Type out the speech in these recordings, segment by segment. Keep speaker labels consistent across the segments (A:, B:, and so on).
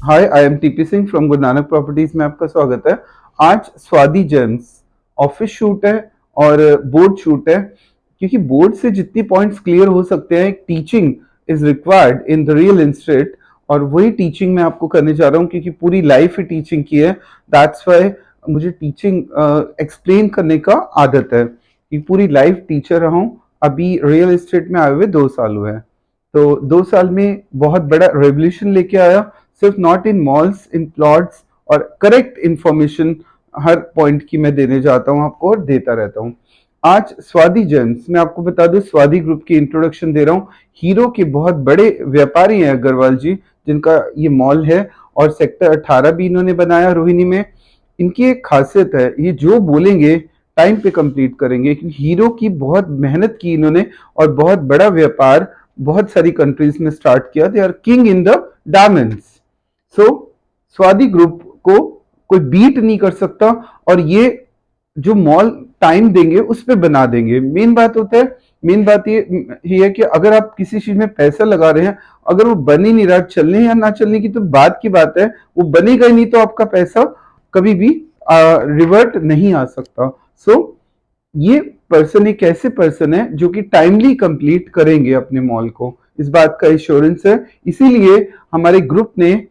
A: Hi, I am TP Singh from Guru Nanak properties में आपका स्वागत है। आज स्वादी जेम्स ऑफिस शूट है और बोर्ड शूट है, क्योंकि बोर्ड से जितनी पॉइंट्स क्लियर हो सकते हैं, teaching is required in the real instead, और वही टीचिंग मैं आपको करने जा रहा हूँ, क्योंकि पूरी लाइफ ही टीचिंग की है। दैट्स वाई मुझे टीचिंग एक्सप्लेन करने का आदत है, कि पूरी लाइफ टीचर रहा हूँ। अभी रियल एस्टेट में आए हुए 2 साल हुए हैं, तो 2 साल में बहुत बड़ा रेवोल्यूशन लेके आया। सिर्फ not in malls, in plots, और करेक्ट इंफॉर्मेशन हर पॉइंट की मैं देने जाता हूँ आपको, और देता रहता हूँ। आज स्वादी जेम्स, मैं आपको बता दूं, स्वादी ग्रुप की इंट्रोडक्शन दे रहा हूँ। हीरो के बहुत बड़े व्यापारी हैं अग्रवाल जी, जिनका ये मॉल है, और सेक्टर 18 भी इन्होंने बनाया रोहिणी में। इनकी एक खासियत है, ये जो बोलेंगे टाइम पे कंप्लीट करेंगे, क्योंकि हीरो की बहुत मेहनत की इन्होंने, और बहुत बड़ा व्यापार बहुत सारी कंट्रीज में स्टार्ट किया। They are king in the diamonds. So स्वादी ग्रुप को कोई बीट नहीं कर सकता, और ये जो मॉल टाइम देंगे उस पे बना देंगे। मेन बात होता है, मेन बात ये है कि अगर आप किसी चीज में पैसा लगा रहे हैं, अगर वो बन ही नहीं रहा, चलने या ना चलने की तो बात की बात है, वो बनेगा ही नहीं, तो आपका पैसा कभी भी रिवर्ट नहीं आ सकता। सो ये पर्सन एक ऐसे पर्सन है जो कि टाइमली कंप्लीट करेंगे अपने मॉल को, इस बात का एश्योरेंस है। इसीलिए हमारे ग्रुप ने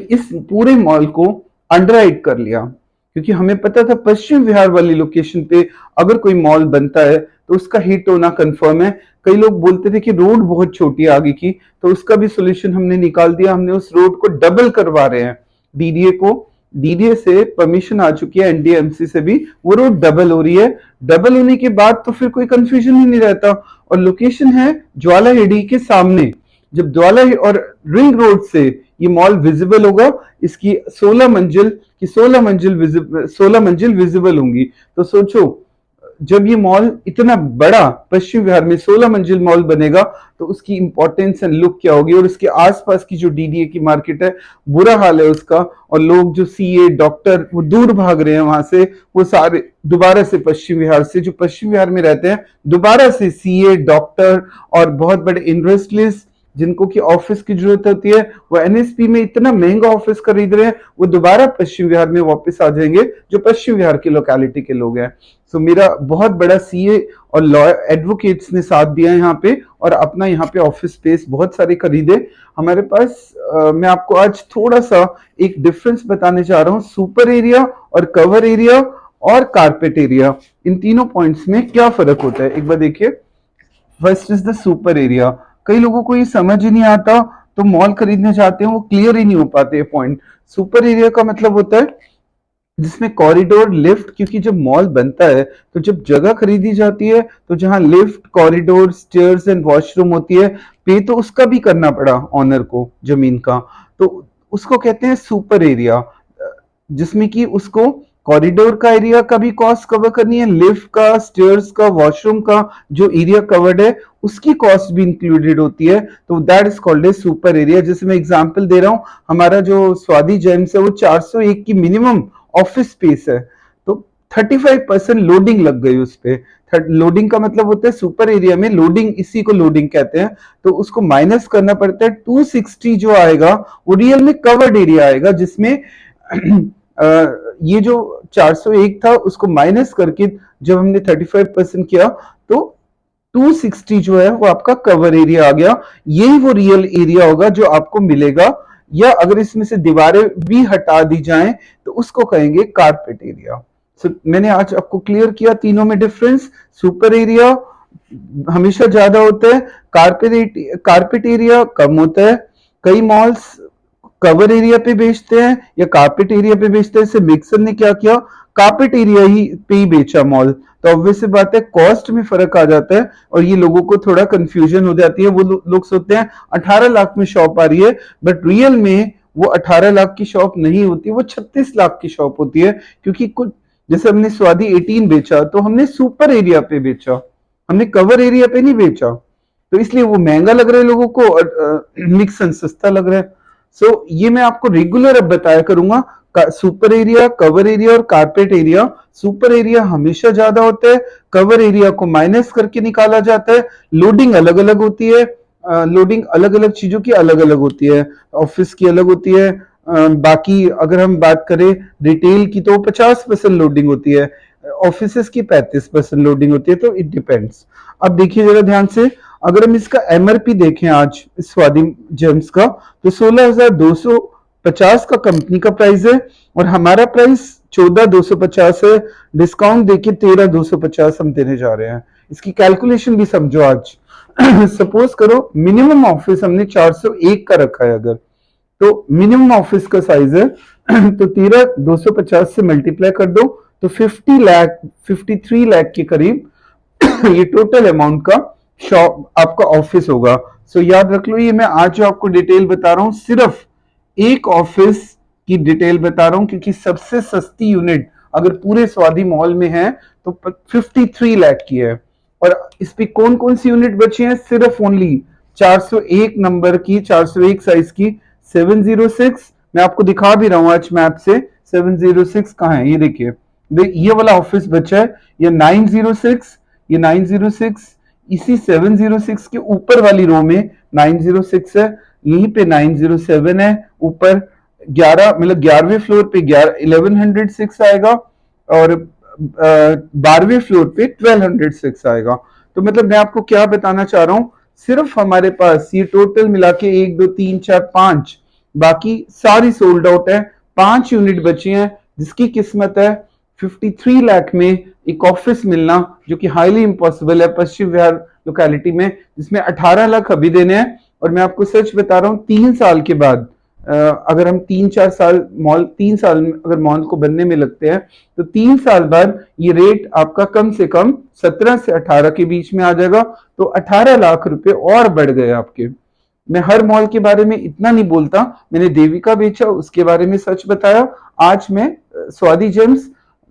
A: इस पूरे मॉल को अंडरराइट कर लिया, क्योंकि हमें पता था पश्चिम विहार वाली लोकेशन पे अगर कोई मॉल बनता है तो उसका हिट होना कंफर्म है। कई लोग बोलते थे कि रोड बहुत छोटी है आगे की, तो उसका भी सोल्यूशन हमने निकाल दिया। हमने उस रोड को डबल करवा रहे हैं, डीडीए को, डीडीए से परमिशन आ चुकी है, एनडीएमसी से भी, वो रोड डबल हो रही है। डबल होने के बाद तो फिर कोई कंफ्यूजन ही नहीं रहता। और लोकेशन है ज्वाला हेडी के सामने। जब ज्वाला और रिंग रोड से ये मॉल विजिबल होगा, इसकी 16 मंजिल विजिबल होंगी। तो सोचो, जब ये मॉल इतना बड़ा पश्चिम विहार में 16 मंजिल मॉल बनेगा, तो उसकी इंपॉर्टेंस एंड लुक क्या होगी। और उसके आसपास की जो डीडीए की मार्केट है, बुरा हाल है उसका। और लोग जो सीए डॉक्टर वो दूर भाग रहे हैं वहां से, वो सारे दोबारा से पश्चिम विहार से, जो पश्चिम विहार में रहते हैं, दोबारा से सीए डॉक्टर और बहुत बड़े इंडस्ट्रियलिस्ट जिनको की ऑफिस की जरूरत होती है, वो एनएसपी में इतना महंगा ऑफिस खरीद रहे हैं, वो दोबारा पश्चिम विहार में वापस आ जाएंगे, जो पश्चिम विहार की लोकेलिटी के लोग हैं। सो मेरा बहुत बड़ा सीए और लॉ एडवोकेट्स ने साथ दिया यहाँ पे, और अपना यहाँ पे ऑफिस स्पेस बहुत सारे खरीदे हमारे पास। मैं आपको आज थोड़ा सा एक डिफरेंस बताने जा रहा हूँ, सुपर एरिया और कवर एरिया और कारपेट एरिया, इन तीनों पॉइंट्स में क्या फर्क होता है, एक बार देखिए। First is the super area. कई लोगों को ये समझ ही नहीं आता, तो मॉल खरीदने जाते हैं, वो क्लियर ही नहीं हो पाते ये पॉइंट। सुपर एरिया का मतलब होता है जिसमें कॉरिडोर, लिफ्ट, क्योंकि जब मॉल बनता है तो जब जगह खरीदी जाती है, तो जहां lift, corridor, stairs and washroom होती है, पे तो उसका भी करना पड़ा ऑनर को जमीन का, तो उसको कहते हैं सुपर एरिया। जिसमें कि उसको कॉरिडोर का एरिया का भी कॉस्ट कवर करनी है, लिफ्ट का, स्टेयर्स का, वॉशरूम का जो एरिया कवर्ड है उसकी कॉस्ट भी इंक्लूडेड होती है। तो that is called a super area. जैसे मैं एग्जांपल दे रहा हूं, हमारा जो स्वादी जेम्स है वो 401 की मिनिमम ऑफिस स्पेस है, तो 35% लोडिंग लग गई उस पे। लोडिंग का मतलब होता है सुपर एरिया में लोडिंग, इसी को लोडिंग कहते हैं। तो उसको माइनस करना पड़ता है। 260 जो आएगा वो रियल में कवर्ड एरिया आएगा, जिसमें ये जो 401 था उसको माइनस करके जब हमने 35% किया, तो 260 जो है वो आपका कवर एरिया आ गया। यही वो रियल एरिया होगा जो आपको मिलेगा, या अगर इसमें से दीवारें भी हटा दी जाएं तो उसको कहेंगे कारपेट एरिया। मैंने आज आपको क्लियर किया तीनों में डिफरेंस। सुपर एरिया हमेशा ज्यादा होता है, कारपेट एरिया कम होता है। कई मॉल्स कवर एरिया पे बेचते हैं या कारपेट एरिया पे बेचते हैं। जैसे मिक्सर ने क्या किया, कारपेट एरिया ही पे ही बेचा मॉल, तो ऑब्वियस सी बात है कॉस्ट में फर्क आ जाता है, और ये लोगों को थोड़ा कंफ्यूजन हो जाती है। वो लोग सोचते हैं 18 लाख में शॉप आ रही है, बट रियल में वो 18 लाख की शॉप नहीं होती, वो 36 लाख की शॉप होती है। क्योंकि कुछ, जैसे हमने स्वादी 18 बेचा तो हमने सुपर एरिया पे बेचा, हमने कवर एरिया पे नहीं बेचा, तो इसलिए वो महंगा लग रहा है लोगों को, और मिक्सन सस्ता लग रहा है। सो ये मैं आपको रेगुलर अब बताया करूंगा, सुपर एरिया, कवर एरिया और कारपेट एरिया। सुपर एरिया हमेशा ज्यादा होता है, कवर एरिया को माइनस करके निकाला जाता है, लोडिंग अलग अलग होती है, लोडिंग अलग अलग चीजों की अलग अलग होती है, ऑफिस की अलग होती है। बाकी अगर हम बात करें रिटेल की तो 50% लोडिंग होती है, ऑफिस की 35% लोडिंग होती है, तो इट डिपेंड्स। अब देखिए जरा ध्यान से, अगर हम इसका एमआरपी देखें आज इस स्वादी जेम्स का, तो 16,250 का कंपनी का प्राइस है और हमारा प्राइस 14,250 है। डिस्काउंट देके 13,250 हम देने जा रहे हैं। इसकी कैलकुलेशन भी समझो आज। सपोज करो मिनिमम ऑफिस हमने 401 का रखा है, अगर तो मिनिमम ऑफिस का साइज है तो 13,250 से मल्टीप्लाई कर दो, तो 53 लाख के करीब ये टोटल अमाउंट का शॉप आपका ऑफिस होगा। सो याद रख लो, ये मैं आज जो आपको डिटेल बता रहा हूं सिर्फ एक ऑफिस की डिटेल बता रहा हूं, क्योंकि सबसे सस्ती यूनिट अगर पूरे स्वादी मॉल में है तो 53 लाख की है। और इस पे कौन कौन सी यूनिट बची है, सिर्फ ओनली 401 नंबर की, 401 साइज की 706। मैं आपको दिखा भी रहा हूं आज मैप से 706 कहाँ है, ये देखिए ये वाला ऑफिस बचा है। ये 906, ये 906, इसी 706 के ऊपर वाली रो में 906 है, यहीं पे 907 है, ऊपर 11 मतलब 11वें फ्लोर पे 1106 आएगा और 12वें फ्लोर पे 1206 आएगा। तो मतलब मैं आपको क्या बताना चाह रहा हूं, सिर्फ हमारे पास ये टोटल मिला के 1 2 3 4 5, बाकी सारी सोल्ड आउट है। 5 यूनिट बची हैं, जिसकी किस्मत है 53 लाख में एक ऑफिस मिलना, जो कि हाईली इम्पॉसिबल है पश्चिम विहार लोकेलिटी में, जिसमें 18 लाख अभी देने हैं। और मैं आपको सच बता रहा हूं 3 साल के बाद, अगर हम 3-4 साल मॉल 3 साल में अगर मॉल को बनने में लगते हैं, तो 3 साल बाद ये रेट आपका कम से कम 17 से 18 के बीच में आ जाएगा। तो 18 लाख रुपए और बढ़ गए आपके। मैं हर मॉल के बारे में इतना नहीं बोलता, मैंने देविका बेचा उसके बारे में सच बताया। आज मैं स्वादी जेम्स,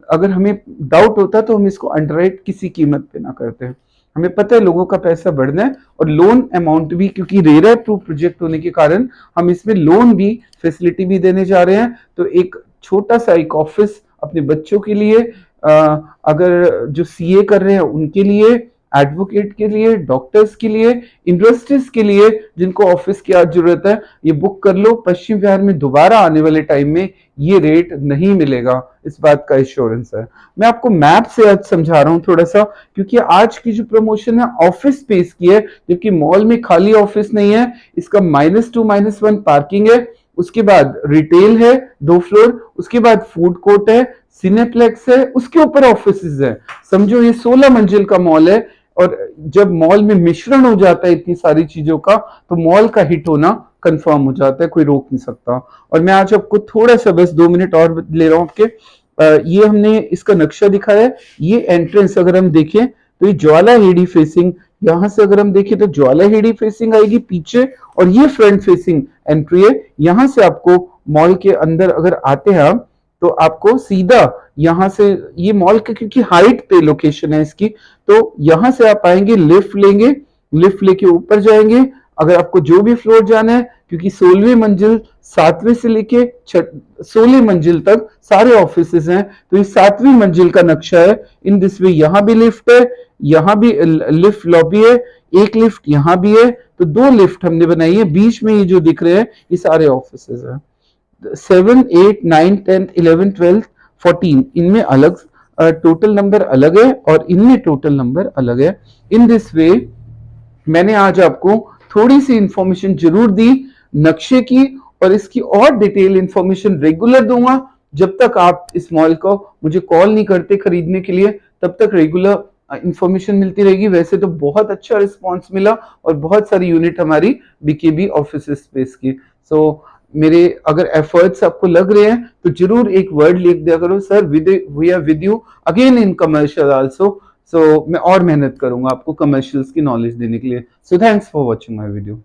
A: अगर हमें डाउट होता तो हम इसको अंडरराइट किसी कीमत पे ना करते हैं। हमें पता है लोगों का पैसा बढ़ना है, और लोन अमाउंट भी, क्योंकि रेरा प्रूफ प्रोजेक्ट होने के कारण हम इसमें लोन भी फैसिलिटी भी देने जा रहे हैं। तो एक छोटा सा एक ऑफिस अपने बच्चों के लिए, अगर जो सीए कर रहे हैं उनके लिए, एडवोकेट के लिए, डॉक्टर्स के लिए, इंडस्ट्रीज के लिए जिनको ऑफिस की आज जरूरत है, ये बुक कर लो। पश्चिम विहार में दोबारा आने वाले टाइम में ये रेट नहीं मिलेगा, इस बात का इंश्योरेंस है। मैं आपको मैप से आज समझा रहा हूं थोड़ा सा, क्योंकि आज की जो प्रमोशन है ऑफिस स्पेस की है, जबकि मॉल में खाली ऑफिस नहीं है। इसका -2 -1 पार्किंग है, उसके बाद रिटेल है 2 फ्लोर, उसके बाद फूड कोर्ट है, सिनेप्लेक्स है, उसके ऊपर ऑफिस है। समझो ये 16 मंजिल का मॉल है। और जब मॉल में मिश्रण हो जाता है इतनी सारी चीजों का, तो मॉल का हिट होना कंफर्म हो जाता है, कोई रोक नहीं सकता। और मैं आज आपको थोड़ा सा बस 2 मिनट और ले रहा हूं आपके। ये हमने इसका नक्शा दिखाया है। ये एंट्रेंस अगर हम देखें तो ये ज्वाला हेड़ी फेसिंग, यहां से अगर हम देखें तो ज्वाला हेड़ी फेसिंग आएगी पीछे, और ये फ्रंट फेसिंग एंट्री है। यहां से आपको मॉल के अंदर अगर आते हैं आप, तो आपको सीधा यहां से, ये मॉल के क्योंकि हाइट पे लोकेशन है इसकी, तो यहां से आप आएंगे, लिफ्ट लेंगे, लिफ्ट लेके ऊपर जाएंगे। अगर आपको जो भी फ्लोर जाना है, क्योंकि 16वीं मंजिल 7वें से लेके 16 मंजिल तक सारे ऑफिसेज हैं, तो ये 7वीं मंजिल का नक्शा है। इन दिस वे यहां भी लिफ्ट है, यहां भी लिफ्ट लॉबी है, एक लिफ्ट यहां भी है, तो 2 लिफ्ट हमने बनाई है। बीच में ये जो दिख रहे हैं ये सारे ऑफिसेज हैं। 7 8 9 10 11 12 14 इनमें अलग टोटल नंबर अलग है, और इनमें टोटल नंबर अलग है। इन दिस वे मैंने आज आपको थोड़ी सी इंफॉर्मेशन जरूर दी नक्शे की, और इसकी और डिटेल इंफॉर्मेशन रेगुलर दूंगा। जब तक आप इस मॉल को मुझे कॉल नहीं करते खरीदने के लिए, तब तक रेगुलर इंफॉर्मेशन मिलती रहेगी। वैसे तो बहुत अच्छा रिस्पांस मिला, और बहुत सारी यूनिट हमारी बीकेबी ऑफिस स्पेस की। सो मेरे अगर एफर्ट्स आपको लग रहे हैं तो जरूर एक वर्ड लिख दिया करो, sir we are with you again in commercial also. So मैं और मेहनत करूंगा आपको कमर्शियल्स की नॉलेज देने के लिए। So thanks for watching my video.